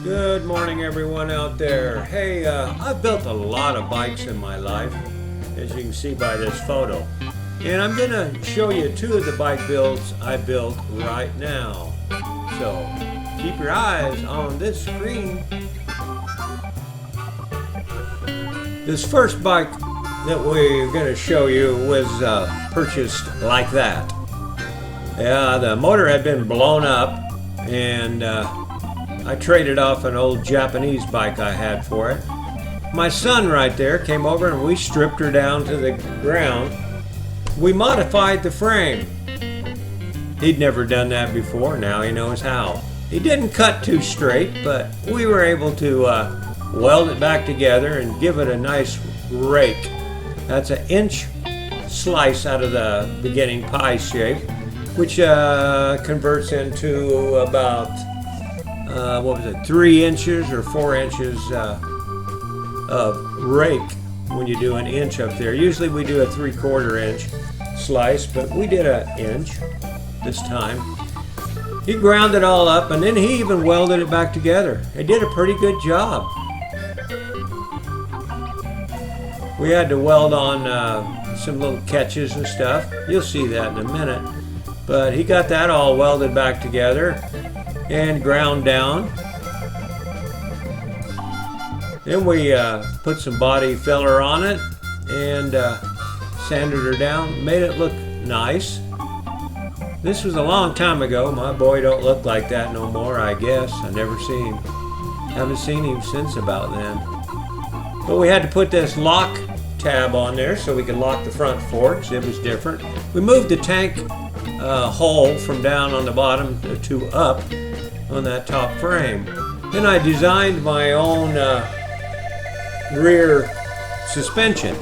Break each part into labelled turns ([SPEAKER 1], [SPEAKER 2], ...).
[SPEAKER 1] Good morning, everyone out there. Hey, I've built a lot of bikes in my life, as you can see by this photo. And I'm going to show you two of the bike builds I built right now. So, keep your eyes on this screen. This first bike that we're going to show you was purchased like that. Yeah, the motor had been blown up, and I traded off an old Japanese bike I had for it. My son right there came over and we stripped her down to the ground. We modified the frame. He'd never done that before, now he knows how. He didn't cut too straight, but we were able to weld it back together and give it a nice rake. That's an inch slice out of the beginning pie shape, which converts into about 3 inches or 4 inches of rake when you do an inch up there. Usually we do a 3/4 inch slice, but we did an inch this time. He ground it all up, and then he even welded it back together. He did a pretty good job. We had to weld on some little catches and stuff. You'll see that in a minute. But he got that all welded back together and ground down. Then we put some body filler on it and sanded her down, made it look nice. This was a long time ago. My boy don't look like that no more, I guess. I never seen him. Haven't seen him since about then. But we had to put this lock tab on there so we could lock the front forks. It was different. We moved the tank hole from down on the bottom to up on that top frame. Then I designed my own rear suspension,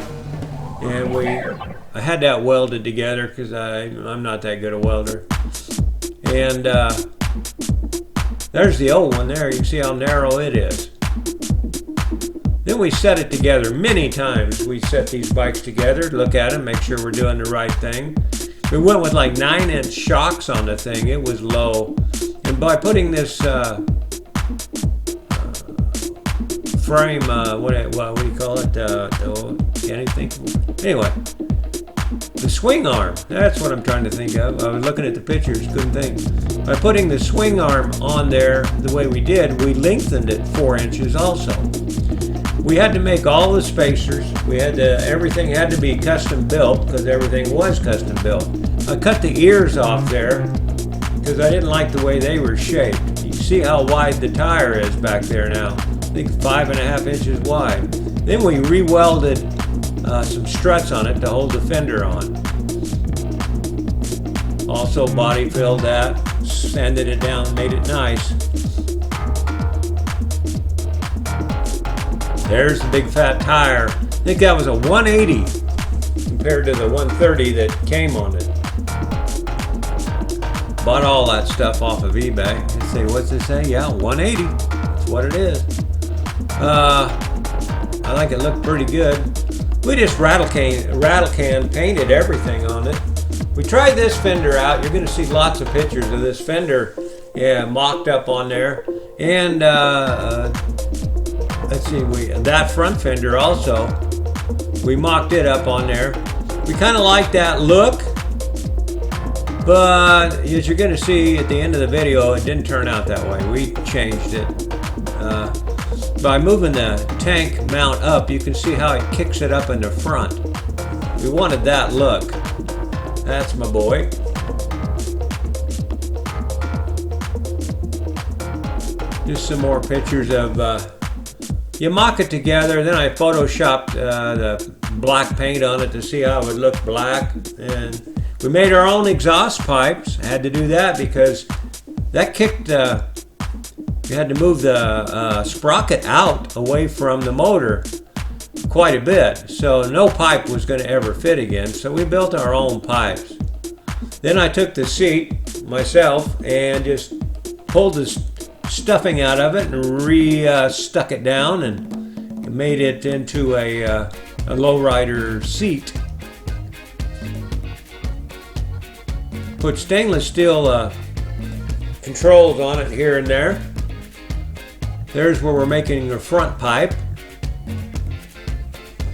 [SPEAKER 1] and I had that welded together because I'm not that good a welder. And there's the old one there. You can see how narrow it is. Then we set it together many times. We set these bikes together, look at them, make sure we're doing the right thing. We went with like 9-inch shocks on the thing. It was low. And by putting this frame, what do you call it? Can't even think. Anyway, the swing arm. That's what I'm trying to think of. I was looking at the pictures, couldn't think. By putting the swing arm on there the way we did, we lengthened it 4 inches also. We had to make all the spacers. Everything had to be custom built because everything was custom built. I cut the ears off there because I didn't like the way they were shaped. You see how wide the tire is back there now. I think 5.5 inches wide. Then we re-welded some struts on it to hold the fender on. Also body filled that, sanded it down, made it nice. There's the big fat tire. I think that was a 180 compared to the 130 that came on it. Bought all that stuff off of eBay. You say, what's it say? Yeah, 180. That's what it is. I think it looked pretty good. We just rattle can painted everything on it. We tried this fender out. You're going to see lots of pictures of this fender mocked up on there. And let's see, that front fender also, we mocked it up on there. We kind of like that look, but as you're going to see at the end of the video, it didn't turn out that way. We changed it. By moving the tank mount up, you can see how it kicks it up in the front. We wanted that look. That's my boy. Just some more pictures of you mock it together, then I photoshopped the black paint on it to see how it would look black. And we made our own exhaust pipes. I had to do that because that kicked, you had to move the sprocket out away from the motor quite a bit. So no pipe was going to ever fit again. So we built our own pipes. Then I took the seat myself and just pulled the stuffing out of it and stuck it down and made it into a lowrider seat. Put stainless steel controls on it here and there. There's where we're making the front pipe.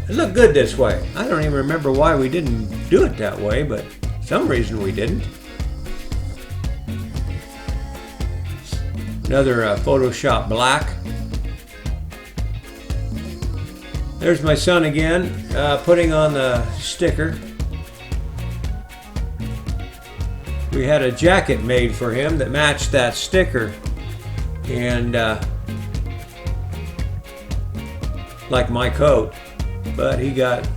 [SPEAKER 1] It looked good this way. I don't even remember why we didn't do it that way, but for some reason we didn't. Another Photoshop black. There's my son again, putting on the sticker. We had a jacket made for him that matched that sticker, and like my coat, but he got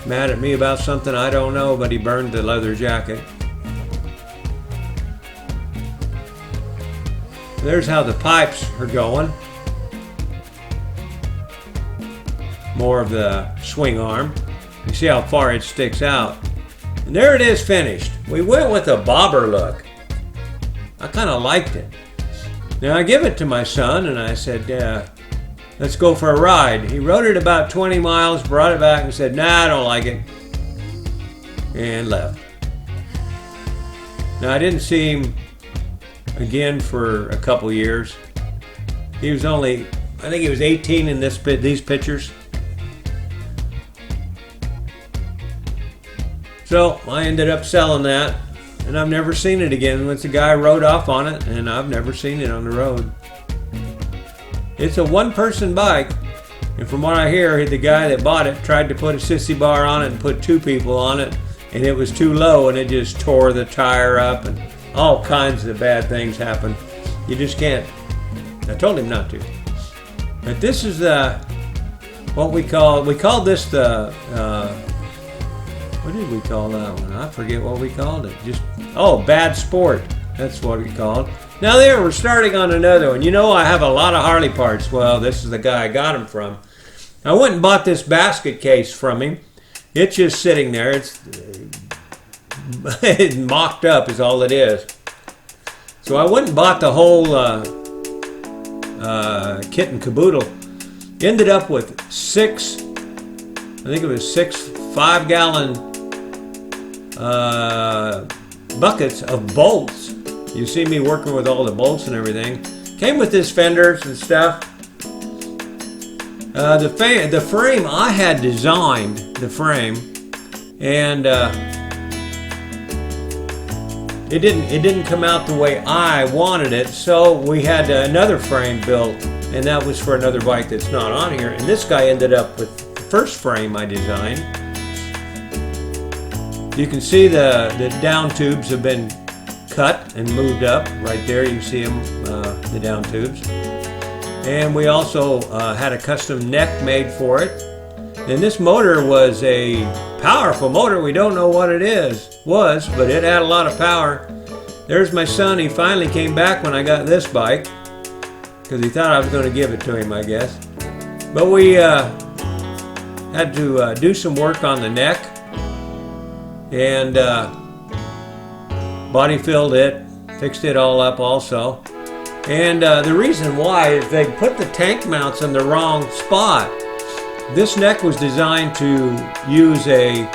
[SPEAKER 1] mad at me about something I don't know, but he burned the leather jacket. There's how the pipes are going. More of the swing arm. You see how far it sticks out. And there it is finished. We went with a bobber look. I kind of liked it. Now I give it to my son and I said, let's go for a ride. He rode it about 20 miles, brought it back and said, nah, I don't like it. And left. Now I didn't see him again for a couple years. He was only, I think he was 18 in these pictures. So I ended up selling that, and I've never seen it again. Once the guy rode off on it, and I've never seen it on the road. It's a one-person bike, and from what I hear, the guy that bought it tried to put a sissy bar on it and put two people on it, and it was too low, and it just tore the tire up, and all kinds of bad things happened. You just can't. I told him not to. But this is what we called this the. What did we call that one? I forget what we called it. Bad Sport. That's what we called. Now there, we're starting on another one. You know, I have a lot of Harley parts. Well, this is the guy I got them from. I went and bought this basket case from him. It's just sitting there. It's mocked up is all it is. So I went and bought the whole kit and caboodle. Ended up with six 5-gallon buckets of bolts. You see me working with all the bolts and everything. Came with this fenders and stuff. The frame, I had designed the frame, and it didn't come out the way I wanted it, so we had another frame built, and that was for another bike that's not on here. And this guy ended up with the first frame I designed. You can see the down tubes have been cut and moved up. Right there you can see them, the down tubes. And we also had a custom neck made for it. And this motor was a powerful motor. We don't know what it was, but it had a lot of power. There's my son. He finally came back when I got this bike, because he thought I was going to give it to him, I guess. But we had to do some work on the neck, and body filled it, fixed it all up also. And the reason why is they put the tank mounts in the wrong spot. This neck was designed to use the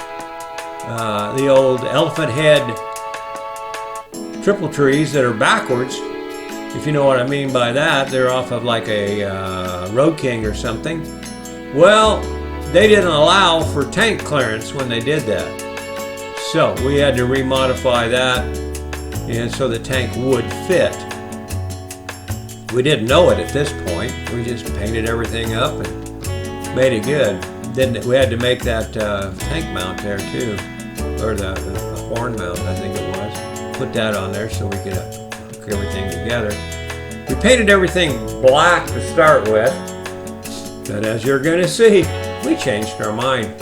[SPEAKER 1] old elephant head triple trees that are backwards, if you know what I mean by that. They're off of like a Road King or something. Well, they didn't allow for tank clearance when they did that. So we had to remodify that, and so the tank would fit. We didn't know it at this point. We just painted everything up and made it good. Then we had to make that tank mount there too, or the horn mount, I think it was. Put that on there so we could hook everything together. We painted everything black to start with, but as you're going to see, we changed our mind.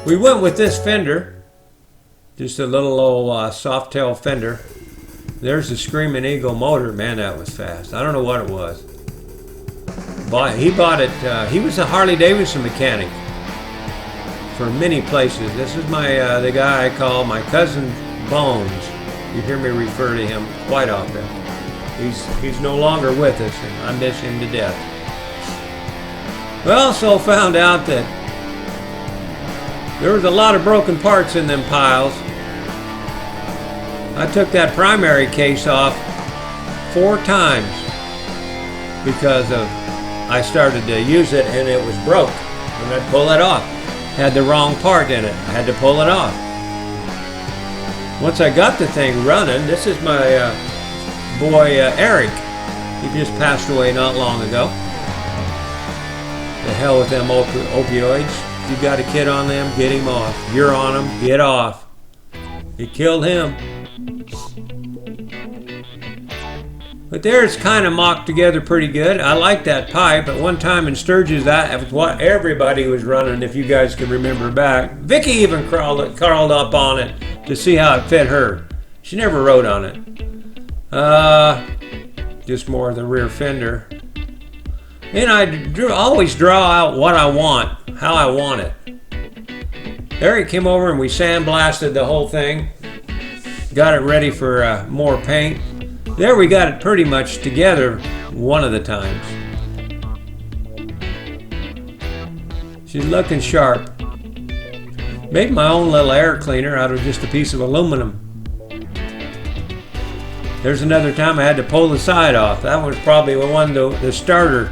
[SPEAKER 1] We went with this fender, just a little old soft tail fender. There's the Screaming Eagle motor. Man, that was fast. I don't know what it was. He bought it. He was a Harley-Davidson mechanic for many places. This is the guy I call my cousin Bones. You hear me refer to him quite often. He's no longer with us, and I miss him to death. We also found out that there was a lot of broken parts in them piles. I took that primary case off 4 times because of I started to use it and it was broke. And I'd pull it off. Had the wrong part in it. I had to pull it off. Once I got the thing running, this is my boy Eric. He just passed away not long ago. The hell with them opioids. If you got a kid on them, get him off. You're on them, get off. You killed him. But there it's kind of mocked together pretty good. I like that pipe. At one time in Sturgis, that was what everybody was running, if you guys can remember back. Vicky even crawled up on it to see how it fit her. She never rode on it. Just more of the rear fender. And I always draw out what I want, how I want it. Eric came over and we sandblasted the whole thing. Got it ready for more paint. There we got it pretty much together one of the times. She's looking sharp. Made my own little air cleaner out of just a piece of aluminum. There's another time I had to pull the side off. That was probably the one, the starter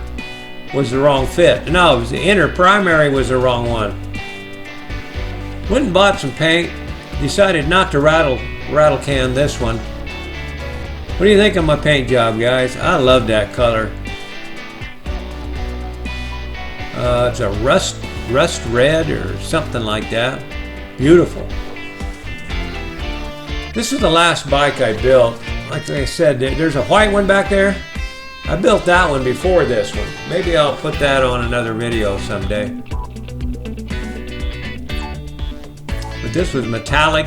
[SPEAKER 1] was the wrong fit. No, it was the inner primary was the wrong one. Went and bought some paint. Decided not to rattle can this one. What do you think of my paint job, guys? I love that color. It's a rust red or something like that. Beautiful. This is the last bike I built. Like I said, there's a white one back there. I built that one before this one. Maybe I'll put that on another video someday. But this was metallic.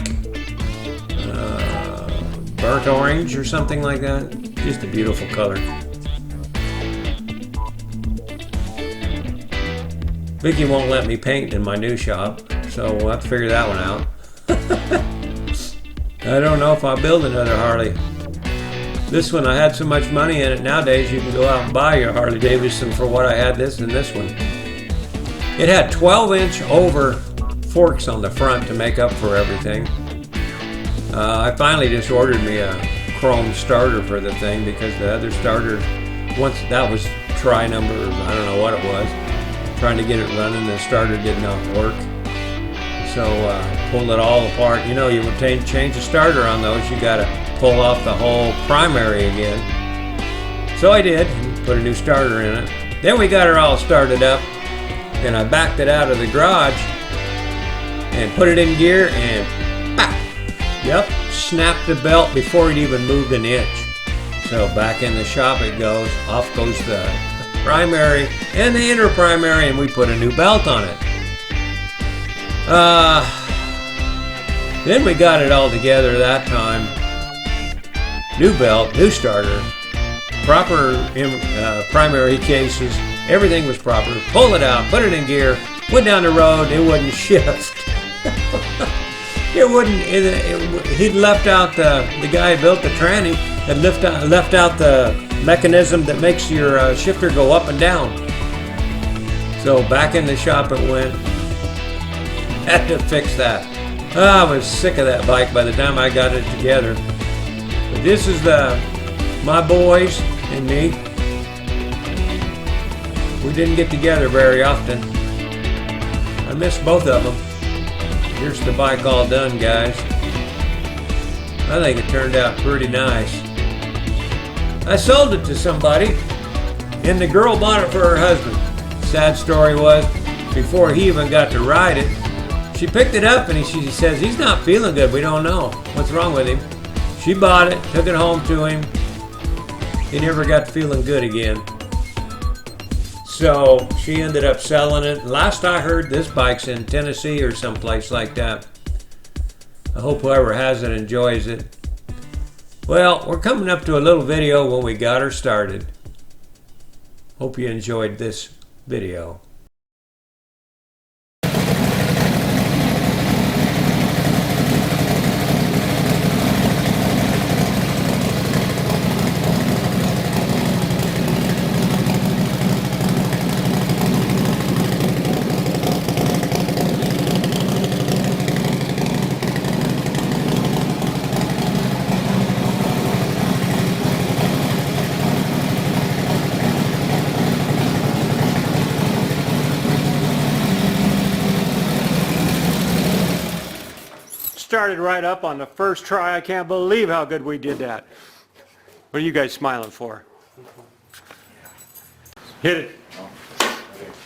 [SPEAKER 1] Burnt orange or something like that. Just a beautiful color. Vicky won't let me paint in my new shop, so we'll have to figure that one out. I don't know if I'll build another Harley. This one, I had so much money in it. Nowadays, you can go out and buy your Harley-Davidson for what I had this and this one. It had 12-inch over forks on the front to make up for everything. I finally just ordered me a chrome starter for the thing because the other starter, once that was try number, I don't know what it was, trying to get it running, the starter did not work. So pulled it all apart. You know, you would change the starter on those, you got to pull off the whole primary again. So I did, put a new starter in it. Then we got her all started up, and I backed it out of the garage and put it in gear and yep, snapped the belt before it even moved an inch. So back in the shop it goes. Off goes the primary and the inner primary, and we put a new belt on it. Then we got it all together that time. New belt, new starter, proper primary cases. Everything was proper. Pull it out, put it in gear, went down the road, it wouldn't shift. It wouldn't. He'd left out the guy who built the tranny had left out the mechanism that makes your shifter go up and down. So back in the shop it went. Had to fix that. I was sick of that bike by the time I got it together. But this is my boys and me. We didn't get together very often. I miss both of them. Here's the bike all done, guys. I think it turned out pretty nice. I sold it to somebody, and the girl bought it for her husband. Sad story was, before he even got to ride it, she picked it up and she says, he's not feeling good, we don't know. What's wrong with him? She bought it, took it home to him. He never got feeling good again. So she ended up selling it. Last I heard, this bike's in Tennessee or someplace like that. I hope whoever has it enjoys it. Well, we're coming up to a little video when we got her started. Hope you enjoyed this video. started right up on the first try. I can't believe how good we did that. What are you guys smiling for? Hit it.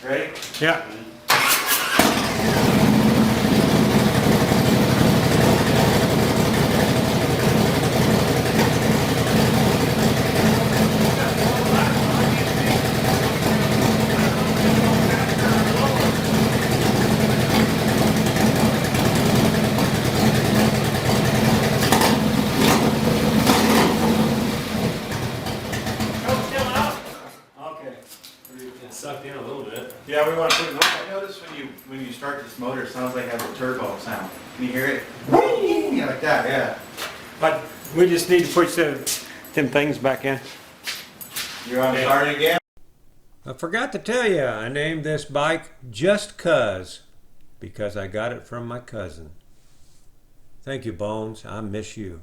[SPEAKER 2] Ready?
[SPEAKER 1] Yeah.
[SPEAKER 3] Sucked in a little bit.
[SPEAKER 2] Yeah, we want to put it in. I noticed when you start this motor, it sounds like it has a turbo sound. Can you hear it? Yeah, like that, yeah.
[SPEAKER 1] But we just need to push them things back in.
[SPEAKER 2] You want to start it again?
[SPEAKER 1] I forgot to tell you, I named this bike Just 'Cuz because I got it from my cousin. Thank you, Bones. I miss you.